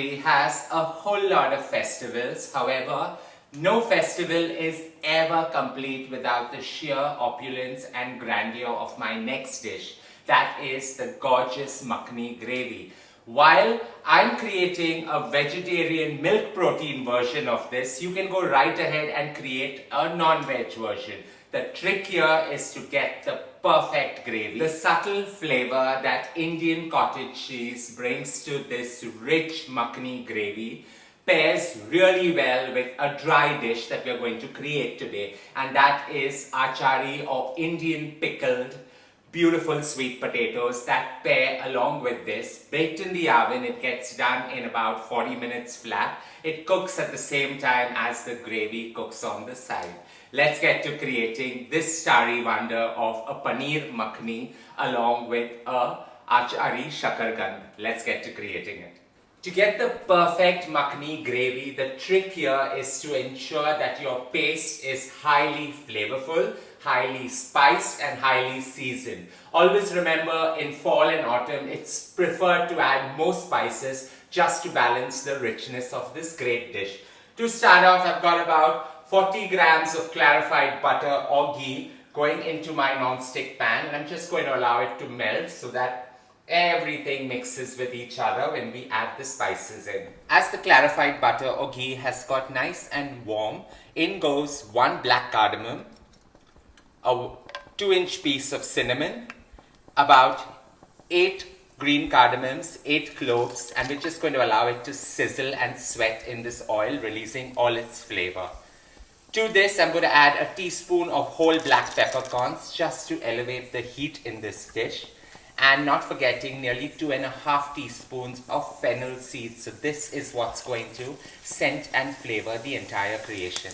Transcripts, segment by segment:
country has a whole lot of festivals. However, no festival is ever complete without the sheer opulence and grandeur of my next dish. That is the gorgeous makhani gravy. While I'm creating a vegetarian milk protein version of this, you can go right ahead and create a non-veg version. The trick here is to get the perfect gravy. The subtle flavor that Indian cottage cheese brings to this rich makhani gravy pairs really well with a dry dish that we're going to create today, and that is achari, or Indian pickled beautiful sweet potatoes that pair along with this. Baked in the oven, it gets done in about 40 minutes flat. It cooks at the same time as the gravy cooks on the side. Let's get to creating this starry wonder of a Paneer Makhani along with a Aachari Shakarkhand. Let's get to creating it. To get the perfect makhani gravy, the trick here is to ensure that your paste is highly flavorful, highly spiced and highly seasoned. Always remember, in fall and autumn, it's preferred to add more spices just to balance the richness of this great dish. To start off, I've got about 40 grams of clarified butter or ghee going into my non-stick pan, and I'm just going to allow it to melt so that everything mixes with each other when we add the spices in. As the clarified butter or ghee has got nice and warm, in goes 1 black cardamom, a 2-inch piece of cinnamon, about 8 green cardamoms, 8 cloves, and we're just going to allow it to sizzle and sweat in this oil, releasing all its flavor. To this, I'm going to add a teaspoon of whole black peppercorns just to elevate the heat in this dish. And not forgetting nearly 2.5 teaspoons of fennel seeds. So this is what's going to scent and flavor the entire creation.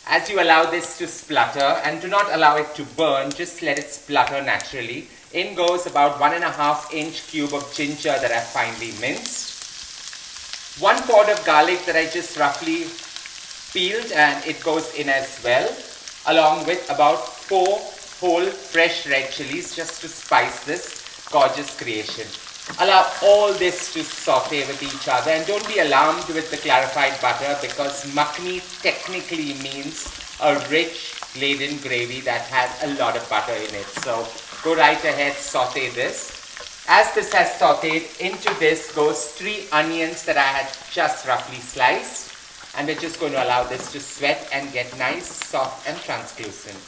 As you allow this to splutter, and do not allow it to burn, just let it splutter naturally. In goes about 1.5-inch cube of ginger that I've finely minced. 1 quart of garlic that I just roughly peeled, and it goes in as well, along with about 4 whole fresh red chilies just to spice this gorgeous creation. Allow all this to saute with each other, and don't be alarmed with the clarified butter, because makhani technically means a rich laden gravy that has a lot of butter in it. So go right ahead, saute this. As this has sauteed, into this goes 3 onions that I had just roughly sliced, and we're just going to allow this to sweat and get nice, soft and translucent.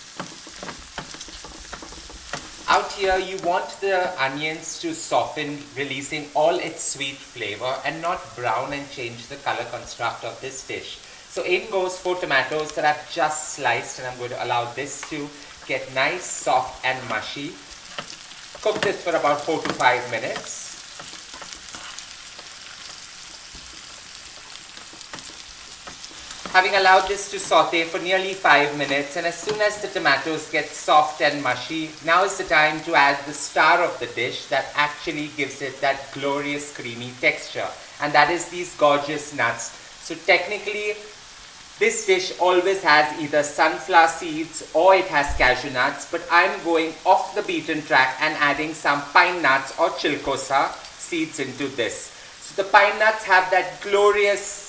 Out here, you want the onions to soften, releasing all its sweet flavor, and not brown and change the color construct of this dish. So in goes 4 tomatoes that I've just sliced, and I'm going to allow this to get nice, soft and mushy. Cook this for about 4 to 5 minutes. Having allowed this to saute for nearly 5 minutes, and as soon as the tomatoes get soft and mushy, now is the time to add the star of the dish that actually gives it that glorious creamy texture, and that is these gorgeous nuts. So technically, this dish always has either sunflower seeds or it has cashew nuts, but I'm going off the beaten track and adding some pine nuts or chilkosa seeds into this. So the pine nuts have that glorious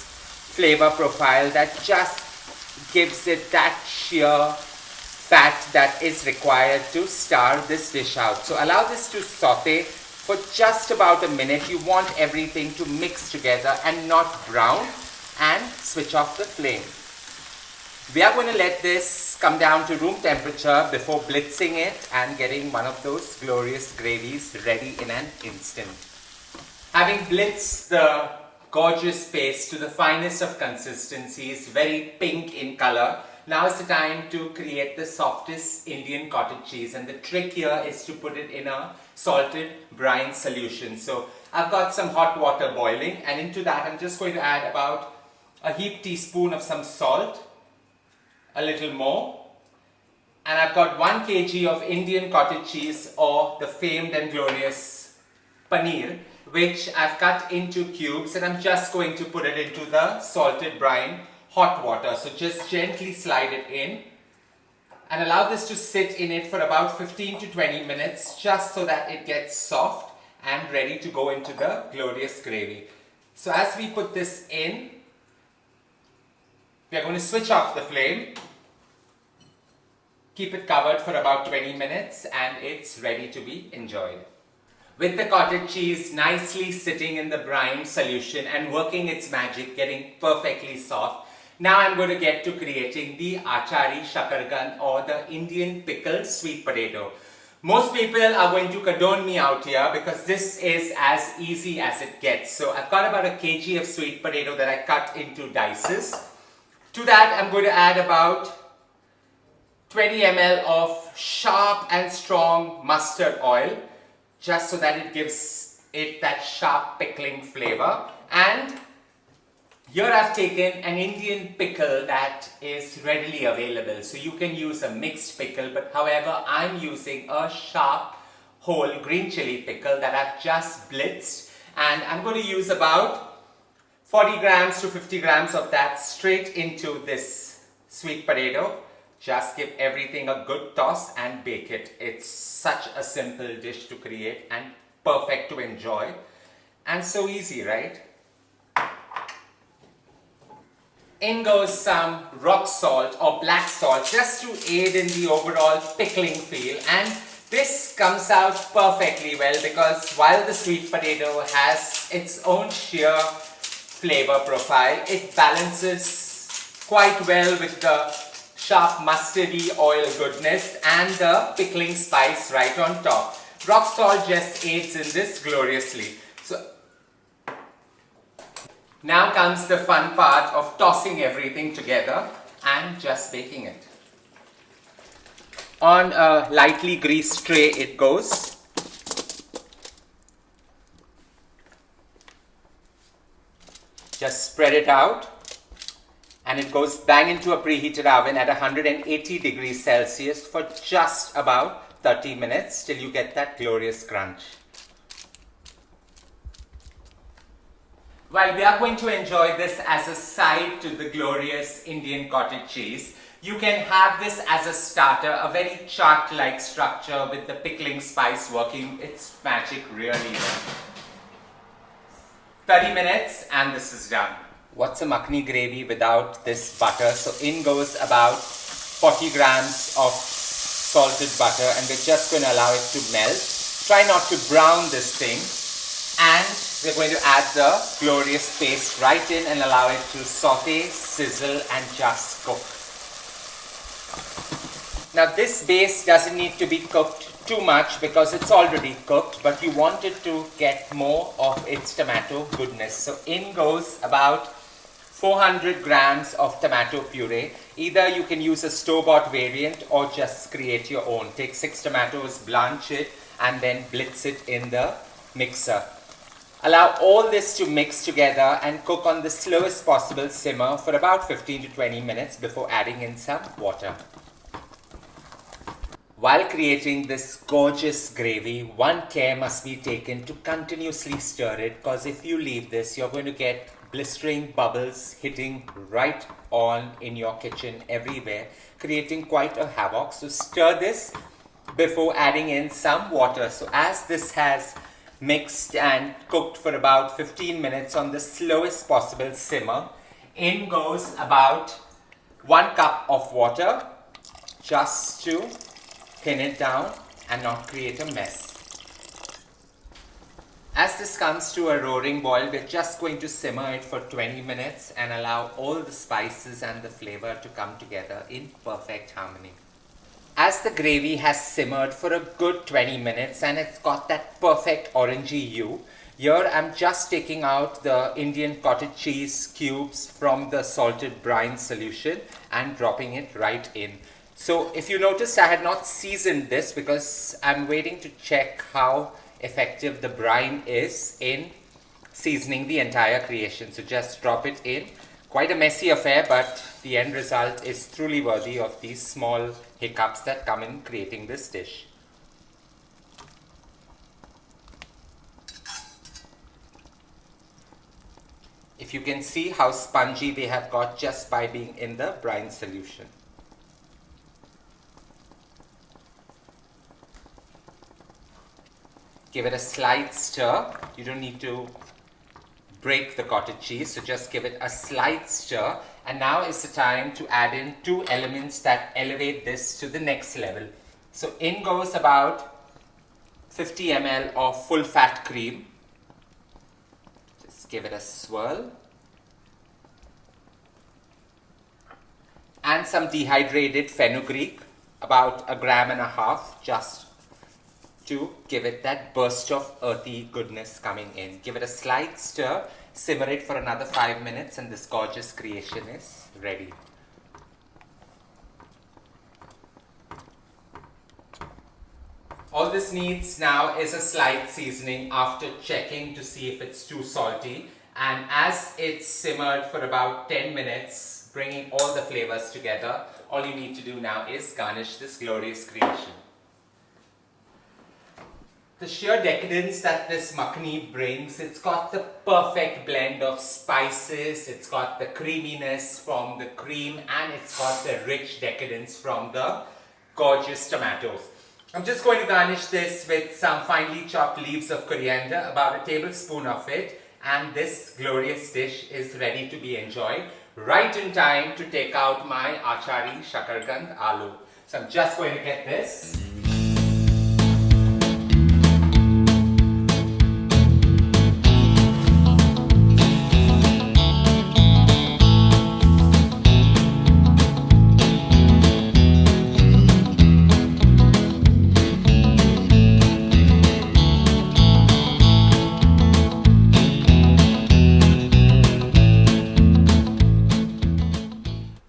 flavor profile that just gives it that sheer fat that is required to star this dish out. So allow this to saute for just about a minute. You want everything to mix together and not brown, and switch off the flame. We are going to let this come down to room temperature before blitzing it and getting one of those glorious gravies ready in an instant. Having blitzed the gorgeous paste to the finest of consistencies, very pink in color, now is the time to create the softest Indian cottage cheese, and the trick here is to put it in a salted brine solution. So I've got some hot water boiling, and into that I'm just going to add about a heaped teaspoon of some salt, a little more, and I've got 1 kg of Indian cottage cheese, or the famed and glorious paneer, which I've cut into cubes, and I'm just going to put it into the salted brine hot water. So just gently slide it in and allow this to sit in it for about 15 to 20 minutes, just so that it gets soft and ready to go into the glorious gravy. So as we put this in, we are going to switch off the flame, keep it covered for about 20 minutes, and it's ready to be enjoyed. With the cottage cheese nicely sitting in the brine solution and working its magic, getting perfectly soft, now I'm going to get to creating the Aachari Shakarkhand, or the Indian Pickled Sweet Potato. Most people are going to condone me out here because this is as easy as it gets. So I've got about a kg of sweet potato that I cut into dices. To that I'm going to add about 20 ml of sharp and strong mustard oil, just so that it gives it that sharp pickling flavor. And here I've taken an Indian pickle that is readily available. So you can use a mixed pickle, but however I'm using a sharp whole green chili pickle that I've just blitzed. And I'm going to use about 40 grams to 50 grams of that straight into this sweet potato. Just give everything a good toss and bake it. It's such a simple dish to create and perfect to enjoy. And so easy, right? In goes some rock salt or black salt just to aid in the overall pickling feel. And this comes out perfectly well because while the sweet potato has its own sheer flavor profile, it balances quite well with the sharp mustardy oil goodness and the pickling spice right on top. Rock salt just aids in this gloriously. So now comes the fun part of tossing everything together and just baking it. On a lightly greased tray it goes. Just spread it out. And it goes bang into a preheated oven at 180 degrees Celsius for just about 30 minutes till you get that glorious crunch. While we are going to enjoy this as a side to the glorious Indian cottage cheese, you can have this as a starter, a very chaat-like structure with the pickling spice working its magic really well. 30 minutes and this is done. What's a makhani gravy without this butter? So in goes about 40 grams of salted butter, and we're just going to allow it to melt. Try not to brown this thing, and we're going to add the glorious paste right in and allow it to saute, sizzle and just cook. Now this base doesn't need to be cooked too much because it's already cooked, but you want it to get more of its tomato goodness. So in goes about 400 grams of tomato puree. Either you can use a store-bought variant or just create your own. Take 6 tomatoes, blanch it and then blitz it in the mixer. Allow all this to mix together and cook on the slowest possible simmer for about 15 to 20 minutes before adding in some water. While creating this gorgeous gravy, one care must be taken to continuously stir it, because if you leave this, you're going to get blistering bubbles hitting right on in your kitchen everywhere, creating quite a havoc. So stir this before adding in some water. So as this has mixed and cooked for about 15 minutes on the slowest possible simmer, in goes about 1 cup of water just to thin it down and not create a mess. As this comes to a roaring boil, we're just going to simmer it for 20 minutes and allow all the spices and the flavor to come together in perfect harmony. As the gravy has simmered for a good 20 minutes and it's got that perfect orangey hue, here I'm just taking out the Indian cottage cheese cubes from the salted brine solution and dropping it right in. So if you noticed, I had not seasoned this because I'm waiting to check how effective the brine is in seasoning the entire creation. So just drop it in. Quite a messy affair, but the end result is truly worthy of these small hiccups that come in creating this dish. If you can see how spongy they have got just by being in the brine solution. Give it a slight stir. You don't need to break the cottage cheese, so just give it a slight stir. And now is the time to add in two elements that elevate this to the next level. So in goes about 50 ml of full fat cream. Just give it a swirl. And some dehydrated fenugreek, about 1.5 grams, just to give it that burst of earthy goodness coming in. Give it a slight stir, simmer it for another 5 minutes, and this gorgeous creation is ready. All this needs now is a slight seasoning after checking to see if it's too salty. And as it's simmered for about 10 minutes, bringing all the flavors together, all you need to do now is garnish this glorious creation. The sheer decadence that this makhani brings, it's got the perfect blend of spices, it's got the creaminess from the cream, and it's got the rich decadence from the gorgeous tomatoes. I'm just going to garnish this with some finely chopped leaves of coriander, about a tablespoon of it, and this glorious dish is ready to be enjoyed right in time to take out my Aachari Shakarkhand aloo. So I'm just going to get this.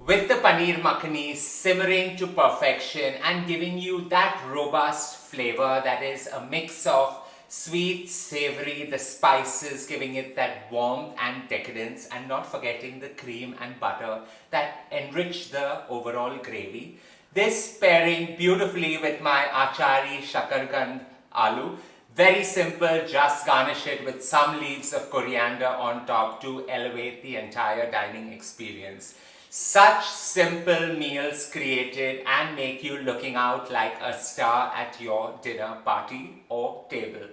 With the Paneer Makhani simmering to perfection and giving you that robust flavor that is a mix of sweet, savory, the spices giving it that warmth and decadence, and not forgetting the cream and butter that enrich the overall gravy. This pairing beautifully with my Aachari Shakarkhand aloo. Very simple, just garnish it with some leaves of coriander on top to elevate the entire dining experience. Such simple meals created and make you looking out like a star at your dinner party or table.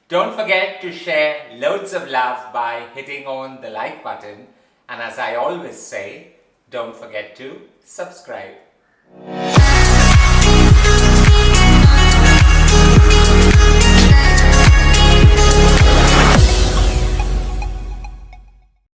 Don't forget to share loads of love by hitting on the like button, and as I always say, don't forget to subscribe.